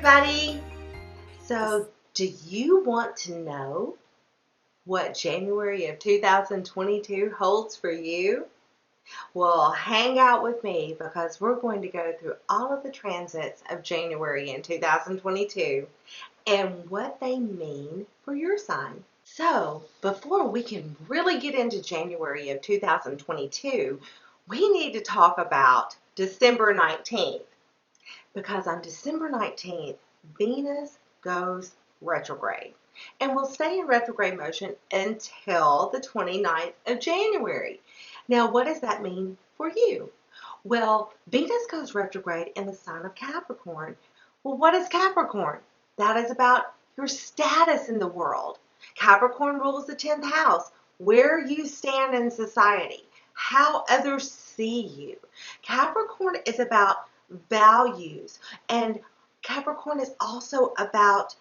everybody. So, do you want to know what January of 2022 holds for you? Well, hang out with me because we're going to go through all of the transits of January in 2022 and what they mean for your sign. So, before we can really get into January of 2022, we need to talk about December 19th. Because on December 19th, Venus goes retrograde and will stay in retrograde motion until the 29th of January. Now, what does that mean for you? Well, Venus goes retrograde in the sign of Capricorn. Well, what is Capricorn? That is about your status in the world. Capricorn rules the 10th house, where you stand in society, how others see you. Capricorn is about values, and Capricorn is also about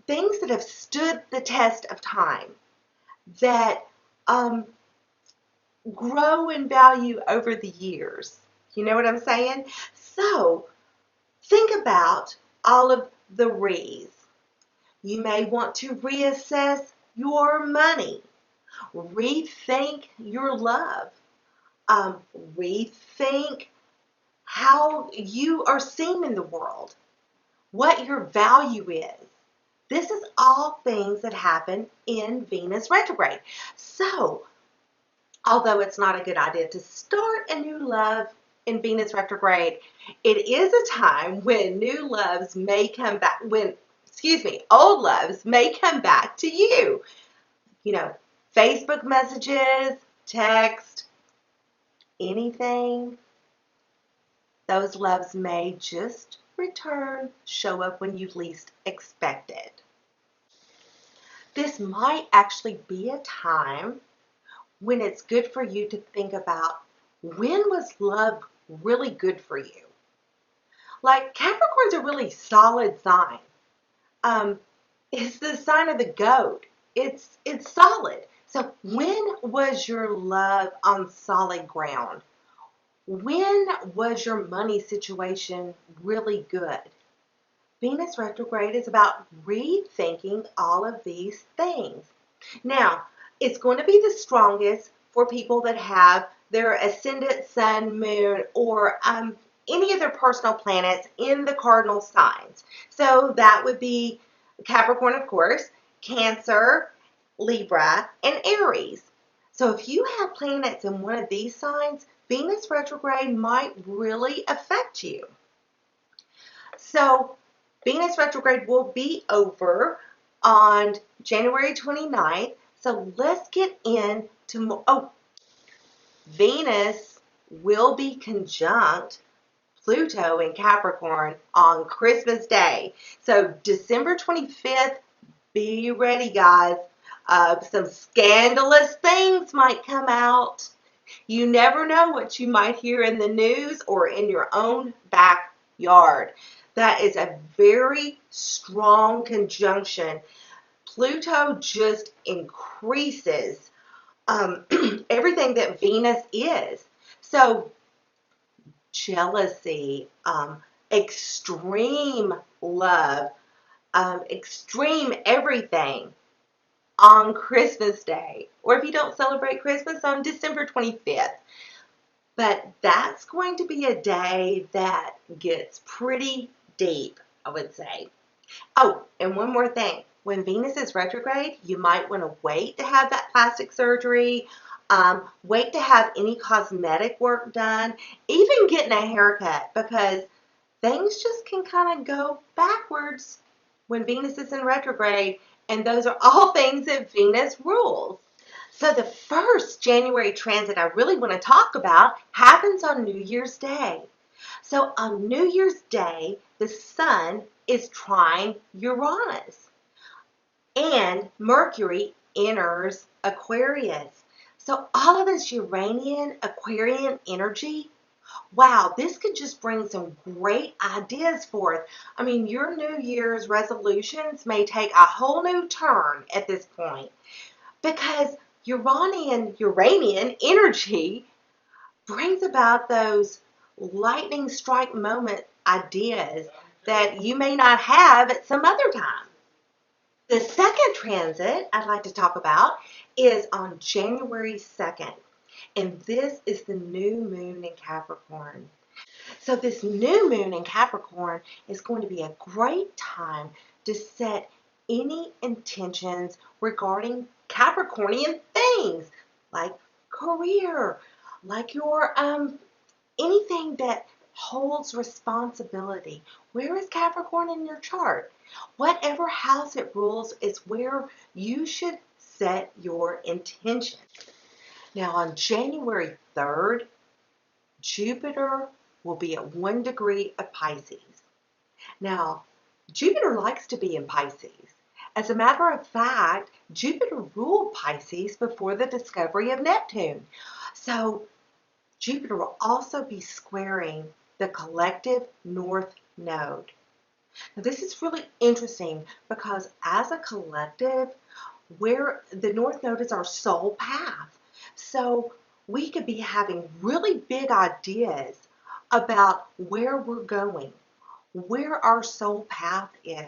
things that have stood the test of time, that grow in value over the years. You know what I'm saying? So think about all of the re's. You may want to reassess your money, rethink your love, rethink how you are seen in the world, what your value is. This is all things that happen in Venus retrograde. So, although it's not a good idea to start a new love in Venus retrograde, it is a time when new loves may come back, old loves may come back to you. You know, Facebook messages, text, anything. Those loves may just return, show up when you least expect it. This might actually be a time when it's good for you to think about, when was love really good for you? Like, Capricorn's a really solid sign. It's the sign of the goat. It's solid. So when was your love on solid ground? When was your money situation really good? Venus retrograde is about rethinking all of these things. Now, it's going to be the strongest for people that have their ascendant sun, moon, or any of their personal planets in the cardinal signs. So that would be Capricorn, of course, Cancer, Libra, and Aries. So if you have planets in one of these signs, Venus retrograde might really affect you. So Venus retrograde will be over on January 29th. So let's get into, Venus will be conjunct Pluto in Capricorn on Christmas Day. So December 25th, be ready, guys. Some scandalous things might come out. You never know what you might hear in the news or in your own backyard. That is a very strong conjunction. Pluto just increases everything that Venus is. So jealousy, extreme love, extreme everything on Christmas Day, or if you don't celebrate Christmas, on December 25th. But that's going to be a day that gets pretty deep, I would say. Oh, and one more thing. When Venus is retrograde, you might want to wait to have that plastic surgery, wait to have any cosmetic work done, even getting a haircut, because things just can kind of go backwards when Venus is in retrograde, and those are all things that Venus rules. So the first January transit I really want to talk about happens on New Year's Day. So on New Year's Day, the sun is trine Uranus, and Mercury enters Aquarius. So all of this Uranian, Aquarian energy, wow, this could just bring some great ideas forth. I mean, your New Year's resolutions may take a whole new turn at this point, because Uranian energy brings about those lightning strike moment ideas that you may not have at some other time. The second transit I'd like to talk about is on January 2nd, and this is the new moon in Capricorn. So this new moon in Capricorn is going to be a great time to set any intentions regarding Capricornian things like career, like your anything that holds responsibility. Where is Capricorn in your chart? Whatever house it rules is where you should set your intention. Now on January 3rd, Jupiter will be at 1 degree of Pisces. Now, Jupiter likes to be in Pisces. As a matter of fact, Jupiter ruled Pisces before the discovery of Neptune. So Jupiter will also be squaring the collective north node. Now this is really interesting because as a collective, where the north node is our soul path. So we could be having really big ideas about where we're going, where our soul path is.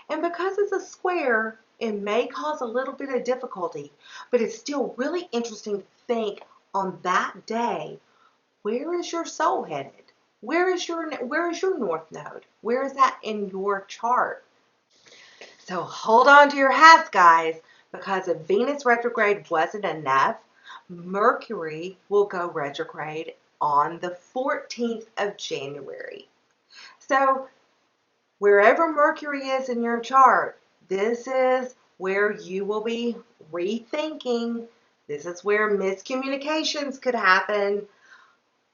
And because it's a square, it may cause a little bit of difficulty, but it's still really interesting to think on that day, where is your soul headed? Where is your north node? Where is that in your chart? So hold on to your hats, guys, because if Venus retrograde wasn't enough, Mercury will go retrograde on the 14th of January. So wherever Mercury is in your chart, this is where you will be rethinking. This is where miscommunications could happen.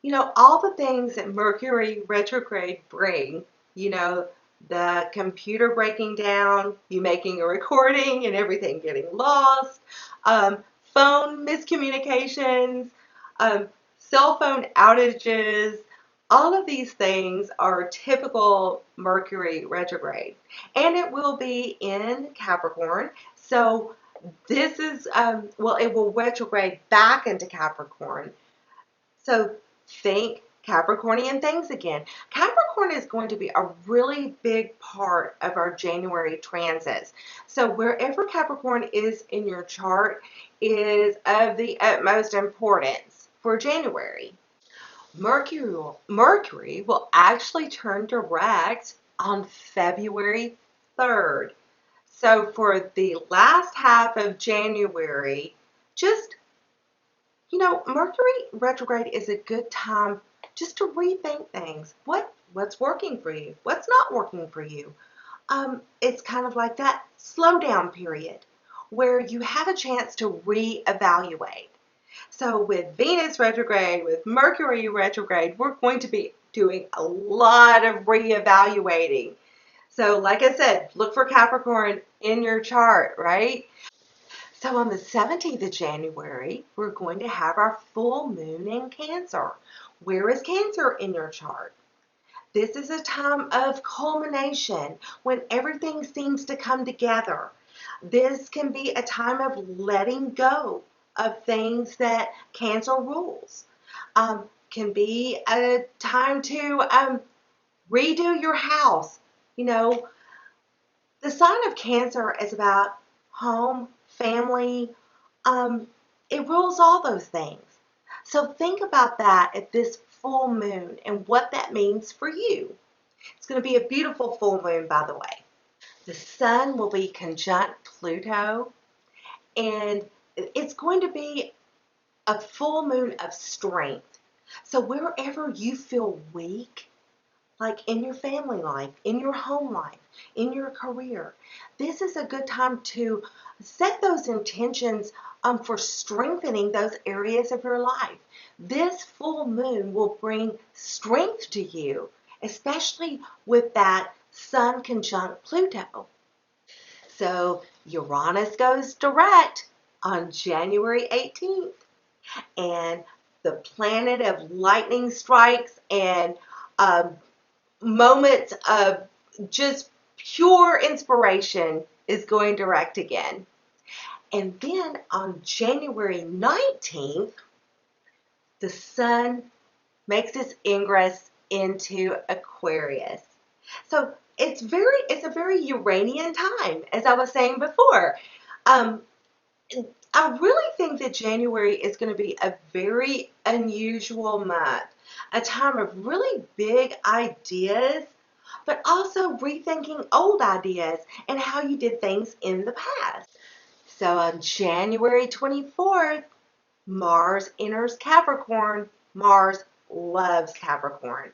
You know, all the things that Mercury retrograde bring, you know, the computer breaking down, you making a recording and everything getting lost, phone miscommunications, cell phone outages, all of these things are typical Mercury retrograde. And it will be in Capricorn. So this is, well, it will retrograde back into Capricorn. So think Capricornian things again. Capricorn is going to be a really big part of our January transits. So wherever Capricorn is in your chart is of the utmost importance for January. Mercury will actually turn direct on February 3rd. So for the last half of January, just, you know, Mercury retrograde is a good time just to rethink things. What's working for you? What's not working for you? It's kind of like that slow down period where you have a chance to reevaluate. So with Venus retrograde, with Mercury retrograde, we're going to be doing a lot of reevaluating. So like I said, look for Capricorn in your chart, right? So on the 17th of January, we're going to have our full moon in Cancer. Where is Cancer in your chart? This is a time of culmination when everything seems to come together. This can be a time of letting go of things that Cancer rules. Can be a time to redo your house. You know, the sign of Cancer is about home, family. It rules all those things. So think about that at this full moon and what that means for you. It's going to be a beautiful full moon, by the way. The sun will be conjunct Pluto, and it's going to be a full moon of strength. So wherever you feel weak, like in your family life, in your home life, in your career, this is a good time to set those intentions for strengthening those areas of your life. This full moon will bring strength to you, especially with that sun conjunct Pluto. So Uranus goes direct on January 18th, and the planet of lightning strikes and moments of just pure inspiration is going direct again. And then on January 19th, the sun makes its ingress into Aquarius. So it's a very Uranian time, as I was saying before. Um, I really think that January is going to be a very unusual month, a time of really big ideas, but also rethinking old ideas and how you did things in the past. So on January 24th, Mars enters Capricorn. Mars loves Capricorn.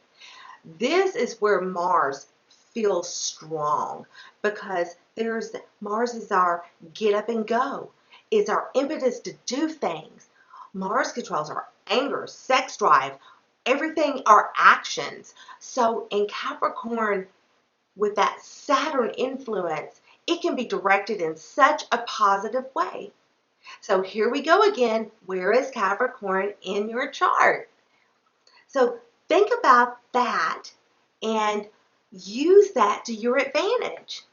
This is where Mars feels strong because Mars is our get up and go. It's our impetus to do things. Mars controls our anger, sex drive, everything, our actions. So in Capricorn, with that Saturn influence, it can be directed in such a positive way. So here we go again. Where is Capricorn in your chart? So think about that and use that to your advantage.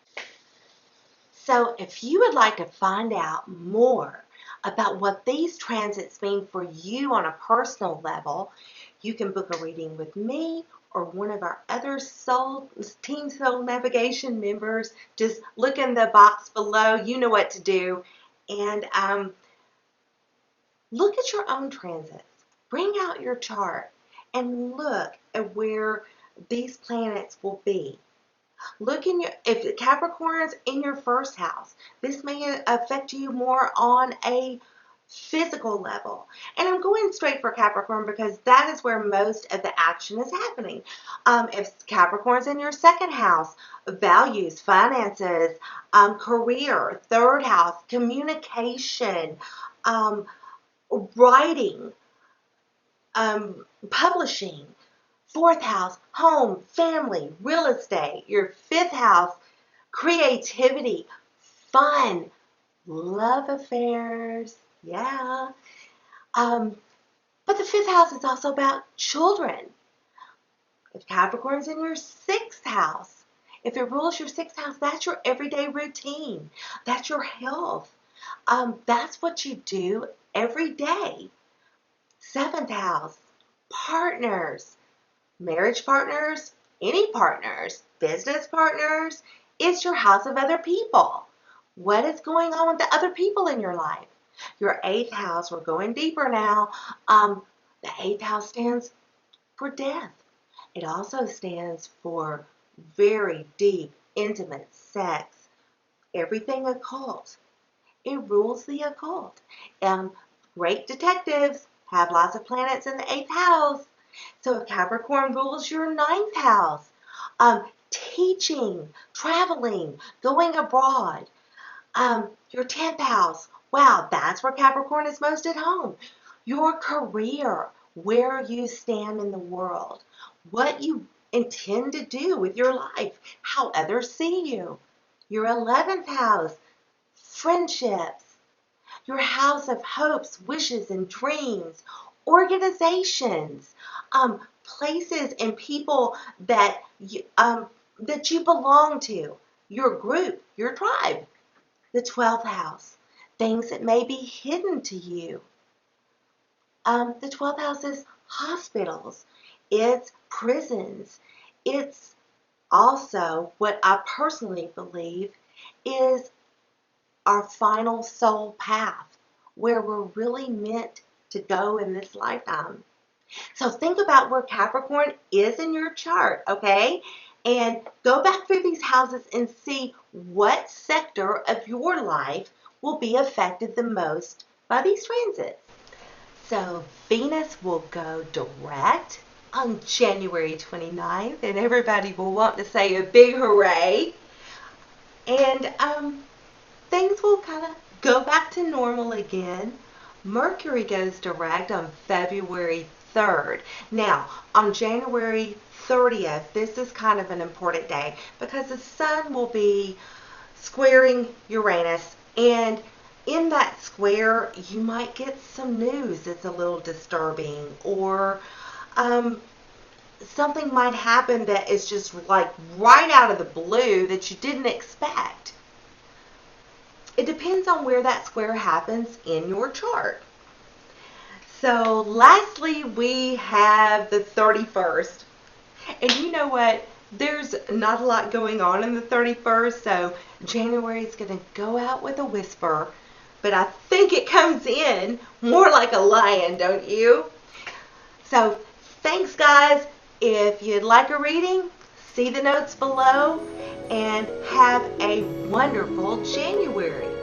So if you would like to find out more about what these transits mean for you on a personal level, you can book a reading with me or one of our other Team Soul Navigation members. Just look in the box below. You know what to do. And look at your own transits. Bring out your chart and look at where these planets will be. Look if Capricorn's in your first house, this may affect you more on a physical level. And I'm going straight for Capricorn because that is where most of the action is happening. If Capricorn's in your second house, values, finances, career, third house, communication, writing, publishing. Fourth house, home, family, real estate. Your fifth house, creativity, fun, love affairs. Yeah. But the fifth house is also about children. If Capricorn's in your sixth house, if it rules your sixth house, that's your everyday routine. That's your health. That's what you do every day. Seventh house, partners. Marriage partners, any partners, business partners, it's your house of other people. What is going on with the other people in your life? Your eighth house, we're going deeper now. The eighth house stands for death. It also stands for very deep, intimate sex, everything occult. It rules the occult. Great detectives have lots of planets in the eighth house. So if Capricorn rules your ninth house, teaching, traveling, going abroad, your 10th house, wow, that's where Capricorn is most at home. Your career, where you stand in the world, what you intend to do with your life, how others see you. Your 11th house, friendships, your house of hopes, wishes, and dreams, organizations, places and people that you belong to, your group, your tribe. The 12th house, things that may be hidden to you. The 12th house is hospitals, it's prisons, it's also what I personally believe is our final soul path, where we're really meant to go in this lifetime. So think about where Capricorn is in your chart, okay? And go back through these houses and see what sector of your life will be affected the most by these transits. So Venus will go direct on January 29th, and everybody will want to say a big hooray. And things will kind of go back to normal again. Mercury goes direct on February 3rd. Now, on January 30th, this is kind of an important day because the sun will be squaring Uranus, and in that square, you might get some news that's a little disturbing, or something might happen that is just like right out of the blue that you didn't expect. It depends on where that square happens in your chart. So lastly, we have the 31st. And you know what? there's not a lot going on the 31st, so January is going to go out with a whisper. But I think it comes in more like a lion, don't you? So thanks, guys. If you'd like a reading, see the notes below, and have a wonderful January.